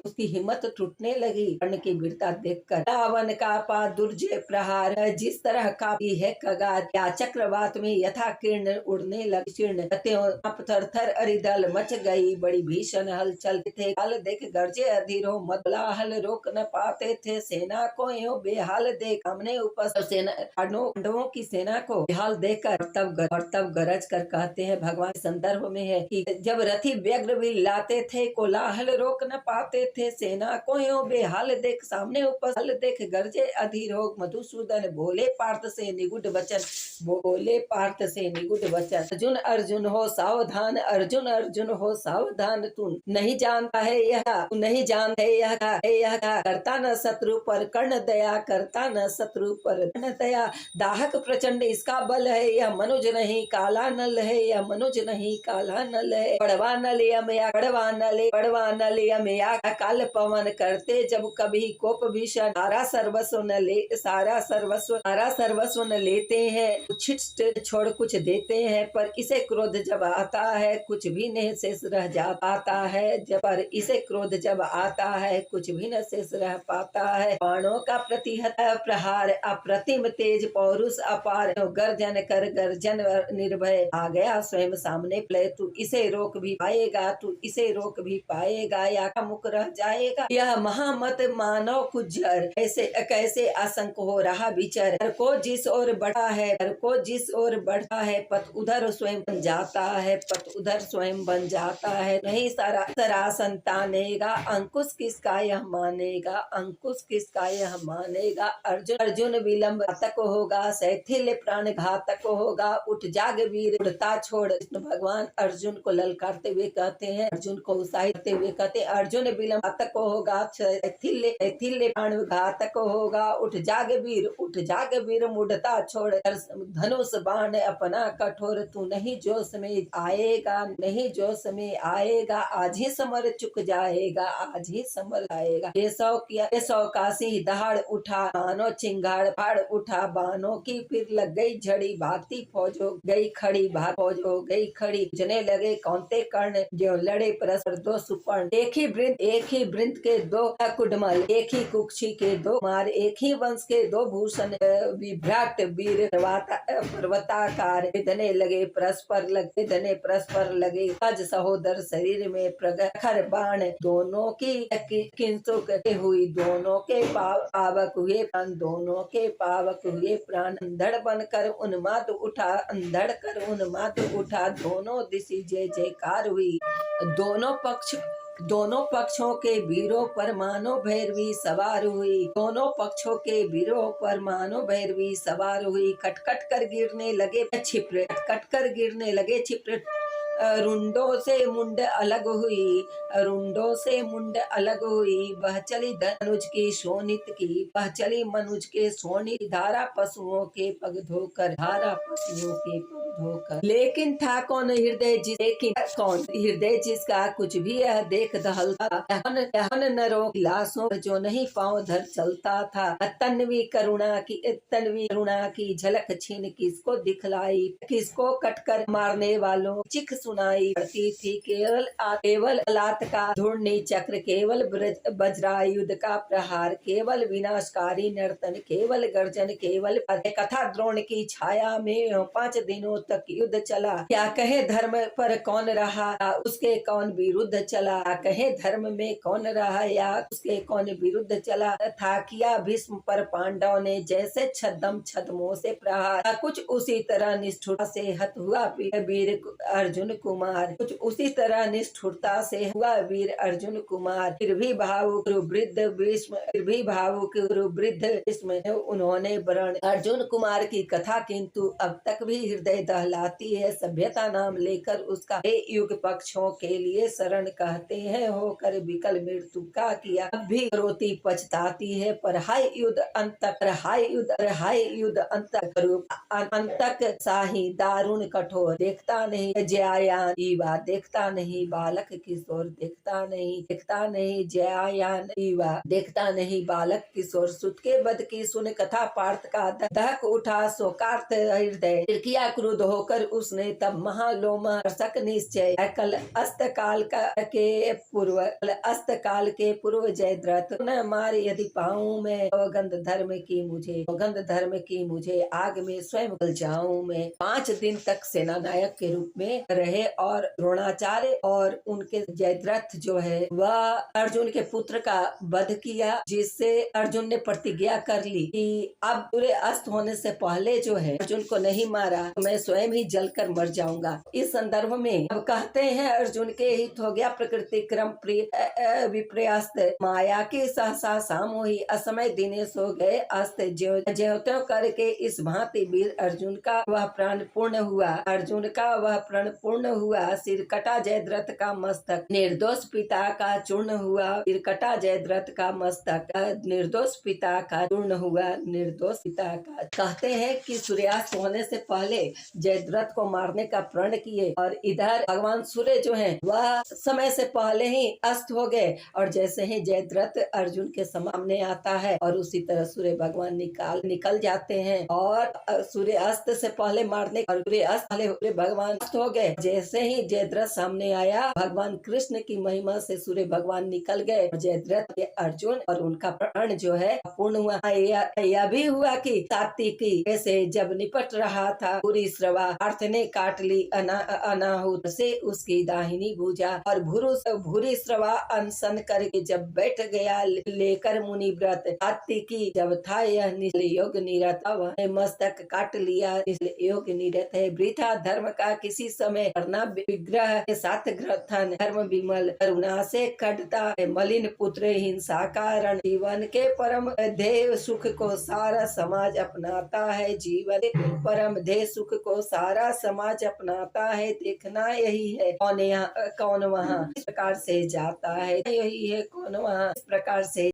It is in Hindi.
उसकी हिम्मत टूटने लगी। कर्ण की वीरता देखकर रावण का पा दुर्जय प्रहार, जिस तरह कापी है कगार, या चक्रवात में यथा किरण उड़ने लगी चीर्ण, थर थर अरिदल मच गई बड़ी भीषण हलचल थे। काल देख गर्जे अधीरो मदला हल रोक न पाते थे, सेना को यो बेहाल देख सामने उपस्थित सेना पांडवों की सेना को बेहाल देखकर तब गरज कर कहते हैं, भगवान संदर्भ में है कि जब रथी व्यग्र भी लाते थे, कोलाहल रोक न पाते थे, सेना को यो बेहाल देख सामने उपस्थित देख गर्जे अधीरो मधुसूदन बोले पार्थ से निगुड वचन, बोले पार्थ से निगुड वचन। अर्जुन अर्जुन हो सावधान, अर्जुन अर्जुन हो सावधान, तू नहीं जानता है यह, तू नहीं जानता है यह करता न शत्रु पर कर्ण दया, करता न शत्रु पर कर्ण दया, दाहक प्रचंड इसका बल है, यह मनुज नहीं काला नल है, यह मनुज नहीं काला नल है। पड़वा नल यमया पड़वा नल यमया, काल पवन करते जब कभी कोप भीषण, सारा सर्वस्व न लेते हैं, छिट छोड़ कुछ देते हैं, पर इसे क्रोध जब आता है कुछ भी नहीं शेष रह जाता है, पर इसे क्रोध जब आता है कुछ भी न शेष रह पाता है। बाणों का प्रतिहत प्रहार अप्रतिम तेज पौरुष अपार, गर्जन कर गर्जन निर्भय, आ गया स्वयं सामने प्रलय, तू इसे रोक भी पाएगा, तू इसे रोक भी पाएगा या मुक रह जाएगा। यह महामत मानव कुजर, कैसे कैसे आशंक हो रहा विचर, को जिस ओर बढ़ा है, को जिस ओर बढ़ा है, पथ उधर स्वयं बन जाता है, पथ उधर स्वयं बन जाता है। नहीं सरा संतानेगा, अंकुश किसका यह मानेगा, अंकुश किसका यह मानेगा। अर्जुन अर्जुन विलंब घातक होगा, शैथिल्य प्राण घातक होगा, उठ जाग वीर उड़ता छोड़। भगवान अर्जुन को ललकारते हुए कहते हैं, अर्जुन को उत्साहित करते हुए कहते हैं, अर्जुन विलंब घातक होगा, शैथिल्य प्राण घातक होगा, उठ जाग वीर मुड़ता छोड़, धनुष बाण अपना कठोर, तू नहीं जोश में आएगा, नहीं जोश में आएगा, आज ही समर चुक जाएगा, आज ही समर आएगा। ये सौ काशी दहाड़ उठा, मानो चिंगाड़ फाड़ उठा, बानों की फिर लग गई झड़ी, भागती फौज हो गई खड़ी, फौज हो गई खड़ी, जने लगे कौनते कर्ण, जो लड़े परस्पर दो सुपर्ण, एक ही वृंत के दो कुडमल, एक ही कुक्षी के दो मार, एक ही वंश के दो भूषण, विभ्राट वीर पर्वताकार, विधने लगे परस्पर लगे, अज सहोदर शरीर में प्रखर बाण, दोनों की किंसुक हुई, दोनों के पावक हुए प्राण, दोनों के पावक हुए प्राण, अंधड़ बनकर उन्माद उठा, दोनों दिशा जय जयकार हुई, दोनों पक्षों के वीरों पर मानो भैरवी सवार हुई, दोनों पक्षों के वीरों पर मानो भैरवी सवार हुई, खटखट कर गिरने लगे छिप्र, रुंडों से मुंड अलग हुई, बह चली मनुज की मनुज के शोणित, धारा पशुओं के पग धोकर, लेकिन था कौन हृदय जिसका कुछ भी यह देख दहलता, एहन नरों की लाशों जो नहीं पांव धर चलता था, तन्वी करुणा की झलक छीन किसको दिखलाई, किसको कटकर मारने वालों चिख सुनाई पड़ती थी, केवल अलात का धूर्णी चक्र, केवल वज्रायुध का प्रहार, केवल विनाशकारी नर्तन, केवल गर्जन, केवल कथा द्रोण की छाया में 5 दिनों तक युद्ध चला, क्या कहे धर्म पर कौन रहा, उसके कौन विरुद्ध चला, कहे धर्म में कौन रहा या उसके कौन विरुद्ध चला, था किया भीष्म पर पांडव ने जैसे छद्मों से प्रहार, कुछ उसी तरह निष्ठुरता से हत हुआ वीर अर्जुन कुमार, कुछ उसी तरह निष्ठुरता से हुआ वीर अर्जुन कुमार, फिर भी भावुक वृद्ध भीष्म उन्होंने वरण अर्जुन कुमार की कथा किंतु अब तक भी हृदय दहलाती है, सभ्यता नाम लेकर उसका युग पक्षों के लिए शरण कहते हैं, होकर विकल मृत्यु का किया अब भी रोती पछताती है, पर हाय युद्ध अंतक साही दारुण कठोर, देखता नहीं जय जयायान ईवा देखता नहीं, बालक किशोर देखता नहीं जयायान ईवा देखता नहीं, बालक किशोर। सुत के बद की सुन कथा पार्थ का दहक उठा शोकार्त हृदय, फिर किया क्रुद्ध होकर उसने तब महालोम हर्षक निश्चय। कल अस्त काल के पूर्व जयद्रथ न मार यदि पाऊं मैं, सौगंध धर्म की मुझे आग में स्वयं गल जाऊं मैं। 5 दिन तक सेना नायक के रूप में रहे और द्रोणाचार्य और उनके जयद्रथ जो है वह अर्जुन के पुत्र का वध किया, जिससे अर्जुन ने प्रतिज्ञा कर ली कि अब सूर्य अस्त होने से पहले जो है अर्जुन को नहीं मारा तो मैं स्वयं ही जलकर मर जाऊंगा। इस संदर्भ में अब कहते हैं अर्जुन के हित हो गया प्रकृति क्रम प्रिय विप्रस्त, माया के सहसा सामोही असमय दिनेश हो गए अस्त। ज्यों त्यों करके इस भांति वीर अर्जुन का वह प्राण पूर्ण हुआ, सिर कटा जयद्रथ का मस्तक, निर्दोष पिता का चूर्ण हुआ, सिर कटा जयद्रथ का मस्तक, निर्दोष पिता का चूर्ण हुआ, निर्दोष पिता का। कहते हैं कि सूर्यास्त होने से पहले जयद्रथ को मारने का प्रण किए और इधर भगवान सूर्य जो है वह समय से पहले ही अस्त हो गए, और जैसे ही जयद्रथ अर्जुन के सामने आता है और उसी तरह सूर्य भगवान निकल जाते हैं और सूर्य अस्त से पहले मारने और सूर्य अस्त पहले भगवान अस्त हो गए। जैसे ही जयद्रथ सामने आया भगवान कृष्ण की महिमा से सूर्य भगवान निकल गए, जयद्रथ के अर्जुन और उनका प्राण जो है पूर्ण हुआ। यह भी हुआ कि सात्विकी ऐसे जब निपट रहा था भूरी श्रवा, अर्थ ने काट ली अनाहुत से उसकी दाहिनी भुजा, और भूरी श्रवा अनशन करके जब बैठ गया लेकर मुनि व्रत, सात्विकी जब था यह योग निरत, वह मस्तक काट लिया इसलिए योग निरत है। वृथा धर्म का किसी समय करना, विग्रह के साथ ग्रथन, धर्म विमल करुणा से कटता है, मलिन पुत्र हिंसा कारण, जीवन के परम ध्येय सुख को सारा समाज अपनाता है, जीवन के परम ध्येय सुख को सारा समाज अपनाता है। देखना यही है कौन वहाँ इस प्रकार से जाता है, यही है कौन वहाँ इस प्रकार से